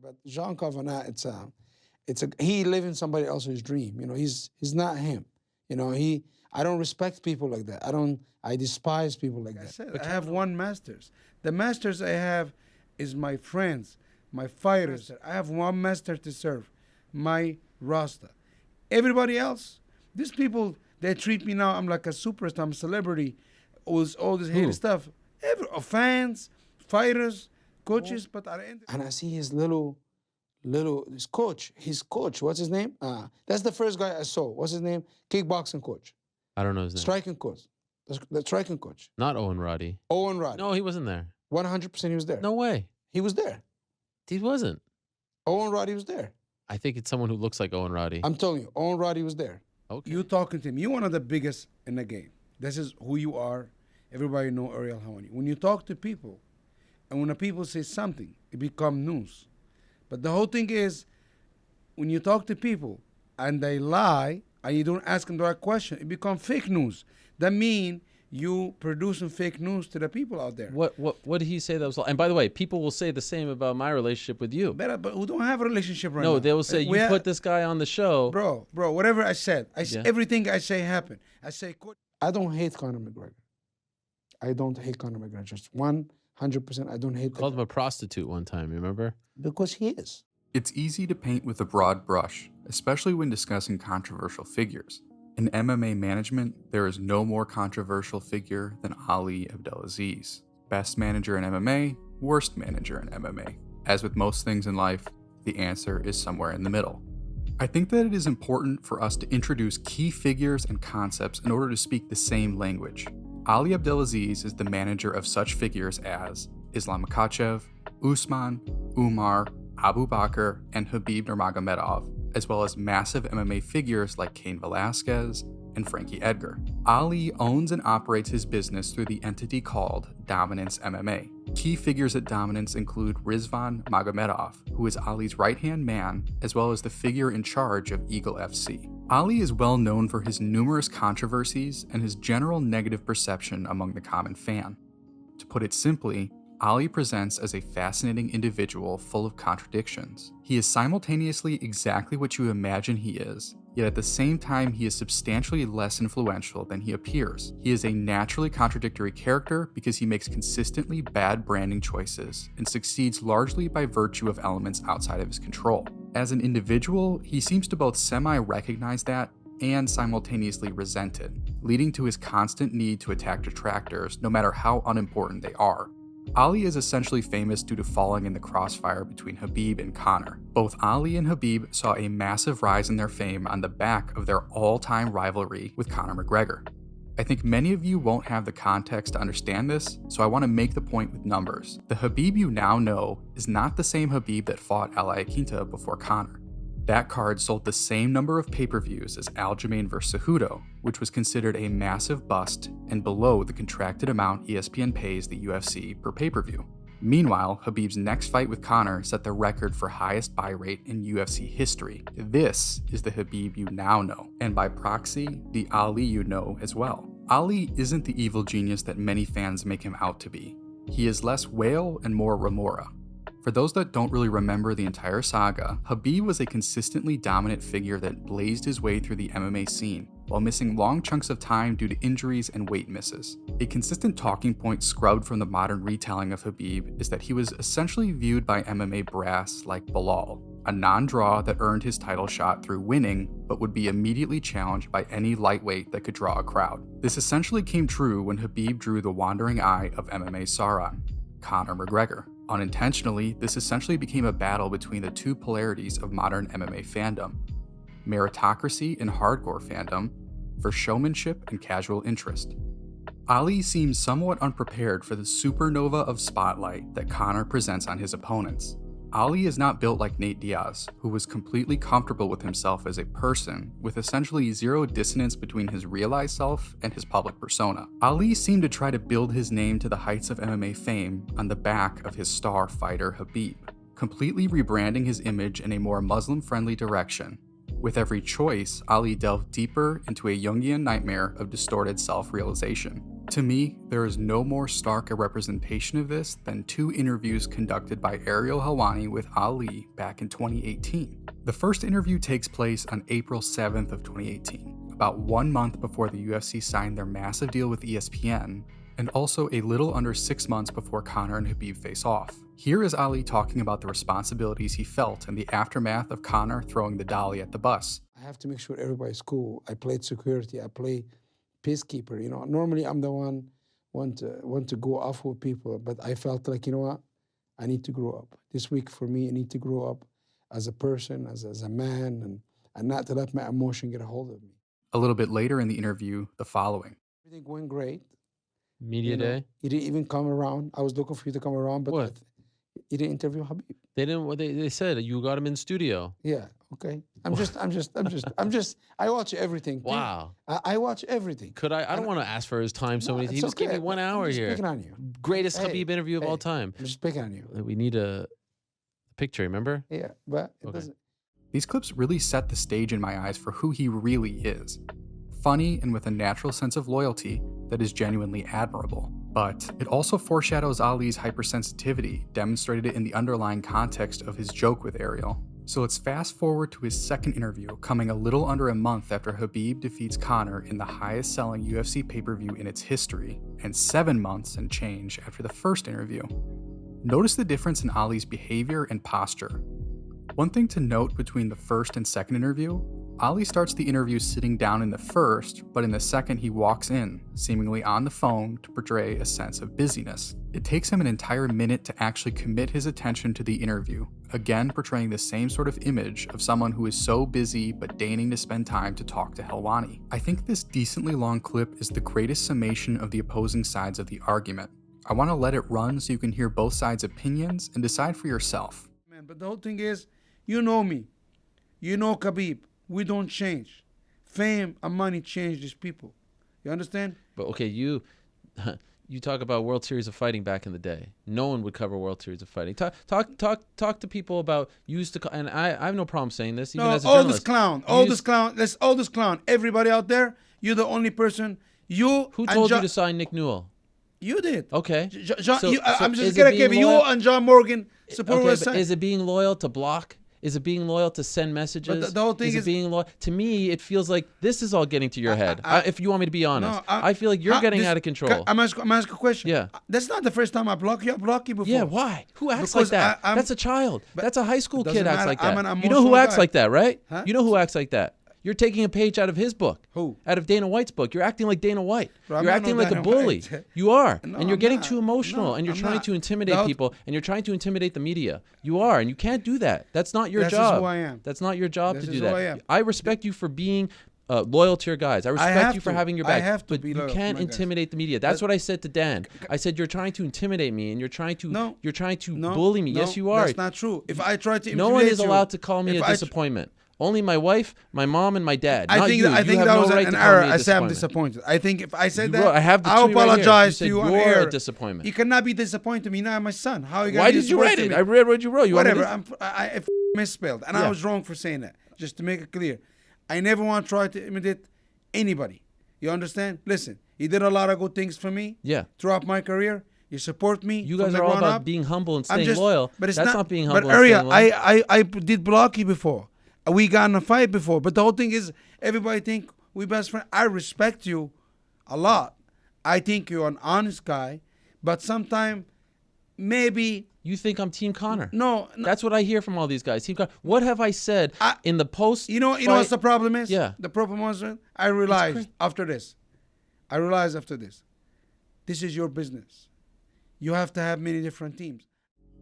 But Jean Cavana, he living somebody else's dream. He's not him. I don't respect people like that. I despise people like that. I have one masters. The masters I have is my friends, my fighters. I have one master to serve, my Rasta. Everybody else, these people, they treat me now, I'm like a superstar, I'm a celebrity, with all this hated stuff. Fans, fighters, coaches, but at the end. And I see his his coach, what's his name? That's the first guy I saw. What's his name? Kickboxing coach. I don't know his name. Striking coach. The striking coach. Not Owen Roddy. Owen Roddy. No, he wasn't there. 100% he was there. No way. He was there. He wasn't. Owen Roddy was there. I think it's someone who looks like Owen Roddy. I'm telling you, Owen Roddy was there. Okay. You talking to him. You're one of the biggest in the game. This is who you are. Everybody know Ariel Helwani. When you talk to people, and when the people say something, it becomes news. But the whole thing is, when you talk to people and they lie, and you don't ask them the right question, it becomes fake news. That means you producing fake news to the people out there. What did he say that was? And by the way, people will say the same about my relationship with you. But we don't have a relationship right now. No, they will say you put this guy on the show. Bro, whatever I said, everything I say happened. I say, I don't hate Conor McGregor. I don't hate Conor McGregor. Just 100%, I don't hate. Called him a prostitute one time. Remember? Because he is. It's easy to paint with a broad brush, especially when discussing controversial figures. In MMA management, there is no more controversial figure than Ali Abdelaziz. Best manager in MMA, worst manager in MMA. As with most things in life, the answer is somewhere in the middle. I think that it is important for us to introduce key figures and concepts in order to speak the same language. Ali Abdelaziz is the manager of such figures as Islam Makhachev, Usman, Umar, Abu Bakr, and Khabib Nurmagomedov, as well as massive MMA figures like Cain Velasquez and Frankie Edgar. Ali owns and operates his business through the entity called Dominance MMA. Key figures at Dominance include Rizvan Magomedov, who is Ali's right-hand man, as well as the figure in charge of Eagle FC. Ali is well known for his numerous controversies and his general negative perception among the common fan. To put it simply, Ali presents as a fascinating individual full of contradictions. He is simultaneously exactly what you imagine he is, yet at the same time he is substantially less influential than he appears. He is a naturally contradictory character because he makes consistently bad branding choices and succeeds largely by virtue of elements outside of his control. As an individual, he seems to both semi-recognize that and simultaneously resent it, leading to his constant need to attack detractors no matter how unimportant they are. Ali is essentially famous due to falling in the crossfire between Khabib and Conor. Both Ali and Khabib saw a massive rise in their fame on the back of their all-time rivalry with Conor McGregor. I think many of you won't have the context to understand this, so I want to make the point with numbers. The Khabib you now know is not the same Khabib that fought Al Iaquinta before Conor. That card sold the same number of pay-per-views as Aljamain vs. Cejudo, which was considered a massive bust and below the contracted amount ESPN pays the UFC per pay-per-view. Meanwhile, Khabib's next fight with Conor set the record for highest buy rate in UFC history. This is the Khabib you now know, and by proxy, the Ali you know as well. Ali isn't the evil genius that many fans make him out to be. He is less whale and more remora. For those that don't really remember the entire saga, Khabib was a consistently dominant figure that blazed his way through the MMA scene, while missing long chunks of time due to injuries and weight misses. A consistent talking point scrubbed from the modern retelling of Khabib is that he was essentially viewed by MMA brass like Bilal, a non-draw that earned his title shot through winning, but would be immediately challenged by any lightweight that could draw a crowd. This essentially came true when Khabib drew the wandering eye of MMA Sauron, Conor McGregor. Unintentionally, this essentially became a battle between the two polarities of modern MMA fandom: meritocracy and hardcore fandom, for showmanship and casual interest. Ali seems somewhat unprepared for the supernova of spotlight that Conor presents on his opponents. Ali is not built like Nate Diaz, who was completely comfortable with himself as a person, with essentially zero dissonance between his realized self and his public persona. Ali seemed to try to build his name to the heights of MMA fame on the back of his star fighter Khabib, completely rebranding his image in a more Muslim-friendly direction. With every choice, Ali delved deeper into a Jungian nightmare of distorted self-realization. To me, there is no more stark a representation of this than 2 interviews conducted by Ariel Helwani with Ali back in 2018. The first interview takes place on April 7th of 2018, about 1 month before the UFC signed their massive deal with ESPN, and also a little under 6 months before Conor and Khabib face off. Here is Ali talking about the responsibilities he felt in the aftermath of Conor throwing the dolly at the bus. I have to make sure everybody's cool. I played security. I play peacekeeper. Normally I'm the one to go off with people, but I felt like, what? I need to grow up. This week for me, I need to grow up as a person, as a man, and not to let my emotion get a hold of me. A little bit later in the interview, the following. Everything went great. Media day? You didn't even come around. I was looking for you to come around, but What? You didn't interview Khabib. They didn't. What they said you got him in studio. Yeah. Okay. I watch everything. Wow. I watch everything. Could I don't want to ask for his time so many. He just gave me 1 hour I'm just here. picking on you. Greatest Hey, Khabib interview of all hey. time. I'm just picking on you. We need a picture. Remember? Yeah, but it Okay. doesn't. These clips really set the stage in my eyes for who he really is. Funny and with a natural sense of loyalty that is genuinely admirable. But it also foreshadows Ali's hypersensitivity, demonstrated in the underlying context of his joke with Ariel. So let's fast forward to his second interview, coming a little under a month after Khabib defeats Conor in the highest selling UFC pay-per-view in its history, and 7 months and change after the first interview. Notice the difference in Ali's behavior and posture. One thing to note between the first and second interview, Ali starts the interview sitting down in the first, but in the second he walks in, seemingly on the phone to portray a sense of busyness. It takes him an entire minute to actually commit his attention to the interview, again portraying the same sort of image of someone who is so busy but deigning to spend time to talk to Helwani. I think this decently long clip is the greatest summation of the opposing sides of the argument. I want to let it run so you can hear both sides' opinions and decide for yourself. Man, but the whole thing is, you know me. You know Khabib. We don't change. Fame and money change these people. You understand? But okay, you talk about World Series of Fighting back in the day. No one would cover World Series of Fighting. Talk to people about and I have no problem saying this. Even as a all journalist. this clown. Everybody out there, you're the only person. Who told you to sign Nick Newell? You did. Okay. I'm just gonna give you and John Morgan support. Okay, but is it being loyal to block? Is it being loyal to send messages? But the whole thing is being loyal. To me, it feels like this is all getting to your head. If you want me to be honest, I feel like you're getting out of control. I'm asking a question. Yeah. That's not the first time I block you. I blocked you before. Yeah, why? Who acts Because like that? That's a child. That's a high school kid acts matter. like I'm that. an You know who emotional acts guy. like that, right? Huh? You know who acts like that? You're taking a page out of his book. Who? Out of Dana White's book. You're acting like Dana White. Bro, I'm you're not acting no like a Dana bully. White. You are. No, and you're I'm getting not. too emotional. No, and you're I'm trying not. to intimidate No. people. And you're trying to intimidate the media. You are. And you can't do that. That's not your This job. is who I am. That's not your job This to is do who that. I am. I respect you for being loyal to your guys. I respect have you for to. having your I back. have to but be you loyal to can't my guys. intimidate the media. That's what I said to Dan. I said you're trying to intimidate me and you're trying to bully me. No, Yes, you are. That's not true. If I try to No one intimidate is you, allowed to call me if a I tr- disappoint. Only my wife, my mom, and my dad. I not think you. I You think have that no was right an to call error. me a I said I'm disappointment. disappointed. I think if I said You that, wrote- I have the I'll tweet right here. apologize You said to you on you're air. a disappointment. You cannot be disappointed to me. Now I'm my son. How you gonna Why be did you write disappointed it? to I me? read what you wrote. You want me Whatever. to- I misspelled, and Yeah. I was wrong for saying that. Just to make it clear, I never want to try to imitate anybody. You understand? Listen, you did a lot of good things for me. Yeah. Throughout my career, you support me. You from guys the are all ground about up. being humble and I'm staying just- loyal. But it's That's not being humble But and Arya, staying loyal. I did block you before. We got in a fight before. But the whole thing is, everybody think we best friends. I respect you a lot. I think you're an honest guy. But sometimes, maybe You think I'm Team Connor. no. That's what I hear from all these guys. Team Connor. What have I said in the post? You know what's the problem is? Yeah. The problem was I realized after this. This is your business. You have to have many different teams.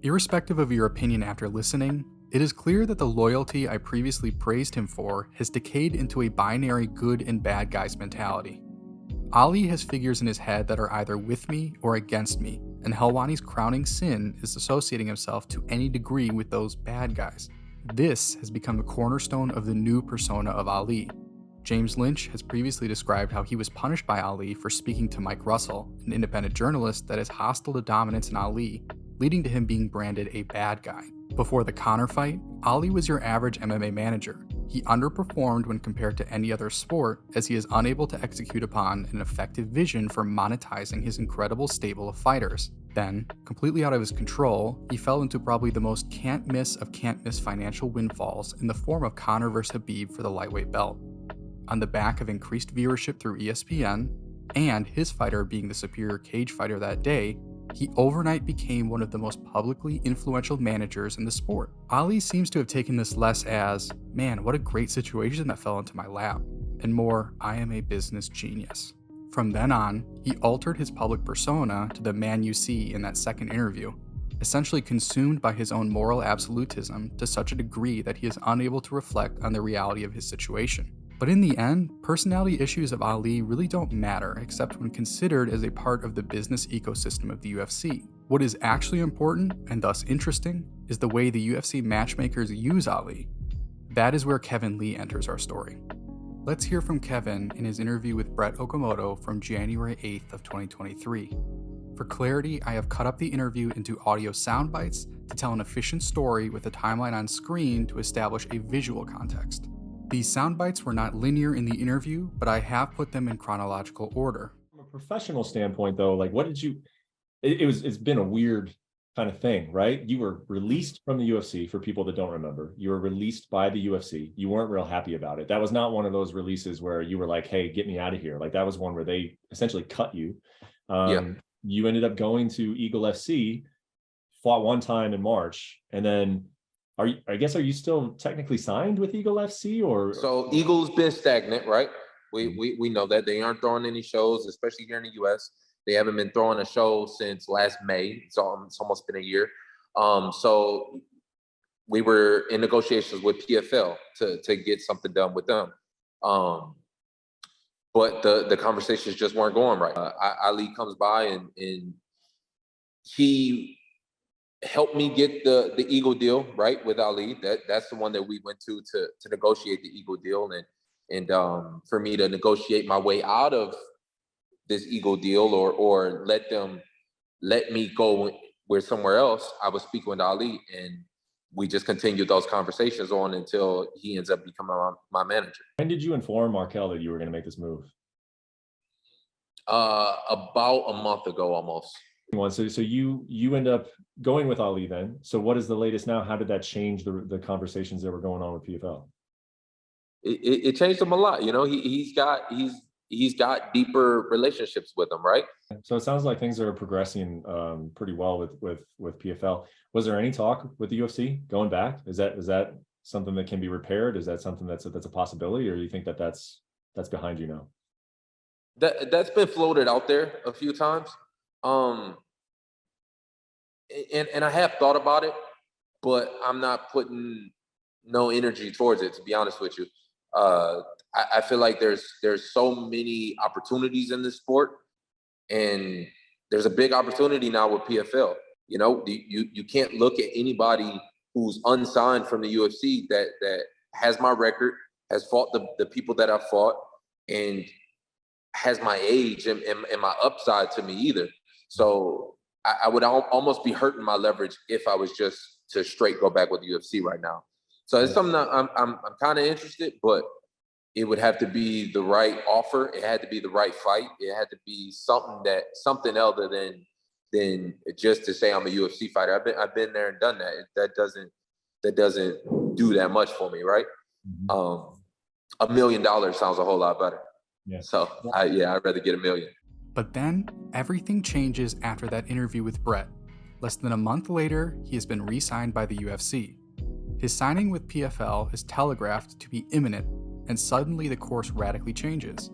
Irrespective of your opinion after listening, it is clear that the loyalty I previously praised him for has decayed into a binary good and bad guys mentality. Ali has figures in his head that are either with me or against me, and Helwani's crowning sin is associating himself to any degree with those bad guys. This has become the cornerstone of the new persona of Ali. James Lynch has previously described how he was punished by Ali for speaking to Mike Russell, an independent journalist that is hostile to dominance in Ali, leading to him being branded a bad guy. Before the Conor fight, Ali was your average MMA manager, He underperformed when compared to any other sport, as he is unable to execute upon an effective vision for monetizing his incredible stable of fighters. Then, completely out of his control, he fell into probably the most can't-miss of can't-miss financial windfalls in the form of Conor vs. Khabib for the lightweight belt. On the back of increased viewership through ESPN, and his fighter being the superior cage fighter that day, he overnight became one of the most publicly influential managers in the sport. Ali seems to have taken this less as, man, what a great situation that fell into my lap, and more, I am a business genius. From then on, he altered his public persona to the man you see in that second interview, essentially consumed by his own moral absolutism to such a degree that he is unable to reflect on the reality of his situation. But in the end, personality issues of Ali really don't matter except when considered as a part of the business ecosystem of the UFC. What is actually important, and thus interesting, is the way the UFC matchmakers use Ali. That is where Kevin Lee enters our story. Let's hear from Kevin in his interview with Brett Okamoto from January 8th of 2023. For clarity, I have cut up the interview into audio sound bites to tell an efficient story with a timeline on screen to establish a visual context. These sound bites were not linear in the interview, but I have put them in chronological order. From a professional standpoint, though, like what did you? It's been a weird kind of thing, right? You were released from the UFC. For people that don't remember, you were released by the UFC. You weren't real happy about it. That was not one of those releases where you were like, "Hey, get me out of here." Like that was one where they essentially cut you. You ended up going to Eagle FC, fought one time in March, and then. Are you still technically signed with Eagle FC or? So Eagle's been stagnant, right? We know that they aren't throwing any shows, especially here in the US. They haven't been throwing a show since last May. It's almost been a year. So we were in negotiations with PFL to get something done with them. But the conversations just weren't going right. Ali comes by and he helped me get the Eagle deal, right, with Ali. That's the one that we went to negotiate the Eagle deal, and for me to negotiate my way out of this Eagle deal or let me go where somewhere else, I was speaking with Ali, and we just continued those conversations on until he ends up becoming my manager. When did you inform Markel that you were going to make this move? About a month ago, almost. So you end up going with Ali then. So what is the latest now? How did that change the conversations that were going on with PFL? It changed him a lot. You know, he's got deeper relationships with them, right? So it sounds like things are progressing pretty well with PFL. Was there any talk with the UFC going back? Is that something that can be repaired? Is that something that's a possibility, or do you think that's behind you now? That's been floated out there a few times. And I have thought about it, but I'm not putting no energy towards it, to be honest with you. I feel like there's so many opportunities in this sport, and there's a big opportunity now with PFL. You know, you can't look at anybody who's unsigned from the UFC that has my record, has fought the people that I've fought, and has my age and my upside to me either. So I would almost be hurting my leverage if I was just to straight go back with the UFC right now. So it's something that I'm kind of interested, but it would have to be the right offer. It had to be the right fight. It had to be something other than just to say I'm a UFC fighter. I've been there and done that. That doesn't do that much for me, right? Mm-hmm. $1 million sounds a whole lot better. Yeah. So I'd rather get $1 million. But then everything changes after that interview with Brett. Less than a month later, he has been re-signed by the UFC. His signing with PFL is telegraphed to be imminent, and suddenly the course radically changes.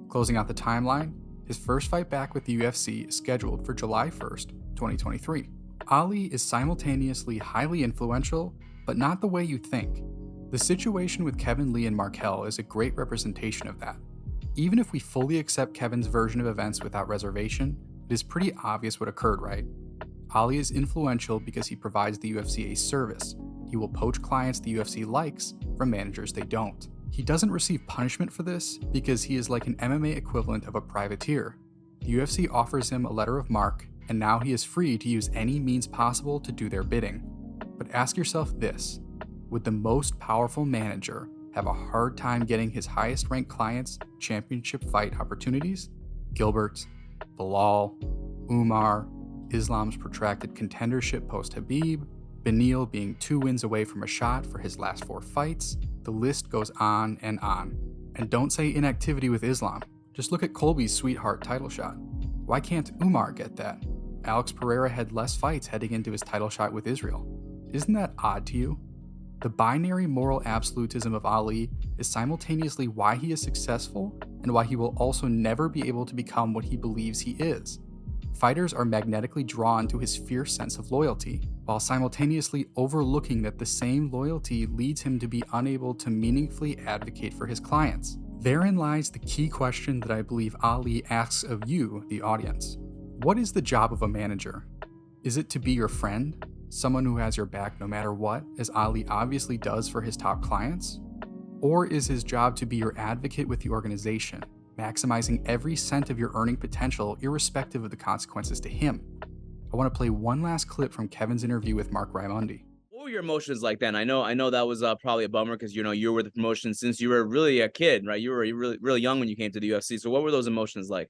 Closing out the timeline, his first fight back with the UFC is scheduled for July 1st, 2023. Ali is simultaneously highly influential, but not the way you think. The situation with Kevin Lee and Markel is a great representation of that. Even if we fully accept Kevin's version of events without reservation, it is pretty obvious what occurred, right? Ali is influential because he provides the UFC a service. He will poach clients the UFC likes from managers they don't. He doesn't receive punishment for this because he is like an MMA equivalent of a privateer. The UFC offers him a letter of marque, and now he is free to use any means possible to do their bidding. But ask yourself this: would the most powerful manager have a hard time getting his highest ranked clients championship fight opportunities? Gilbert, Bilal, Umar, Islam's protracted contendership post-Habib, Beneil being 2 wins away from a shot for his last 4 fights. The list goes on and on. And don't say inactivity with Islam. Just look at Colby's sweetheart title shot. Why can't Umar get that? Alex Pereira had less fights heading into his title shot with Israel. Isn't that odd to you? The binary moral absolutism of Ali is simultaneously why he is successful and why he will also never be able to become what he believes he is. Fighters are magnetically drawn to his fierce sense of loyalty, while simultaneously overlooking that the same loyalty leads him to be unable to meaningfully advocate for his clients. Therein lies the key question that I believe Ali asks of you, the audience. What is the job of a manager? Is it to be your friend? Someone who has your back no matter what, as Ali obviously does for his top clients? Or is his job to be your advocate with the organization, maximizing every cent of your earning potential irrespective of the consequences to him? I want to play one last clip from Kevin's interview with Mark Raimondi. What were your emotions like then? I know that was probably a bummer because you were with the promotion since you were really a kid, right? You were really young when you came to the UFC. So what were those emotions like?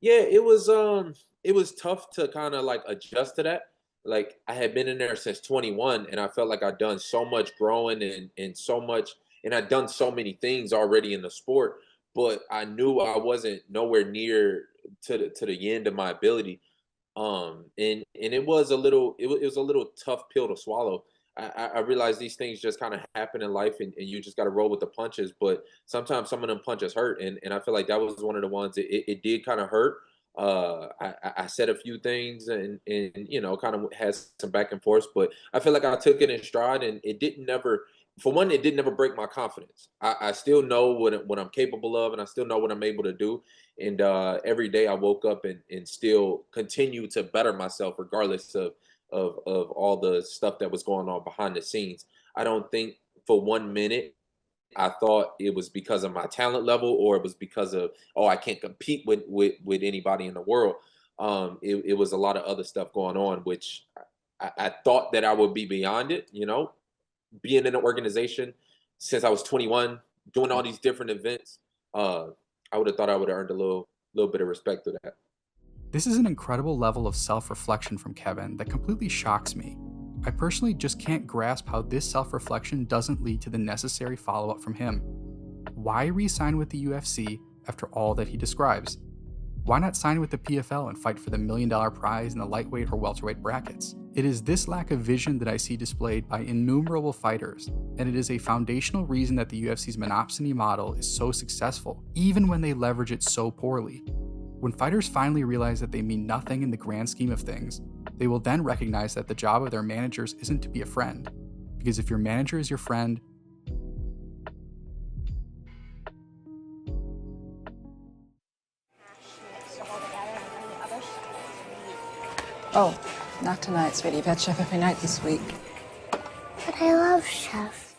Yeah, it was tough to kind of like adjust to that. Like I had been in there since 21 and I felt like I'd done so much growing and so much, and I'd done so many things already in the sport, but I knew I wasn't nowhere near to the end of my ability. And it was a little it was a little tough pill to swallow. I realized these things just kind of happen in life, and you just got to roll with the punches. But sometimes some of them punches hurt, and I feel like that was one of the ones it did kind of hurt. I said a few things and kind of had some back and forth, but I feel like I took it in stride, and it didn't never. For one, it didn't never break my confidence. I still know what I'm capable of, and I still know what I'm able to do. And every day I woke up and still continue to better myself, regardless of all the stuff that was going on behind the scenes. I don't think for 1 minute I thought it was because of my talent level, or it was because of, oh, I can't compete with anybody in the world. It was a lot of other stuff going on, which I thought that I would be beyond it, being in an organization since I was 21, doing all these different events. I would have thought I would have earned a little bit of respect for that. This is an incredible level of self-reflection from Kevin that completely shocks me. I personally just can't grasp how this self-reflection doesn't lead to the necessary follow-up from him. Why re-sign with the UFC after all that he describes? Why not sign with the PFL and fight for the $1 million prize in the lightweight or welterweight brackets? It is this lack of vision that I see displayed by innumerable fighters, and it is a foundational reason that the UFC's monopsony model is so successful, even when they leverage it so poorly. When fighters finally realize that they mean nothing in the grand scheme of things, they will then recognize that the job of their managers isn't to be a friend. Because if your manager is your friend, Oh, not tonight, sweetie. You've had chef every night this week. But I love chef.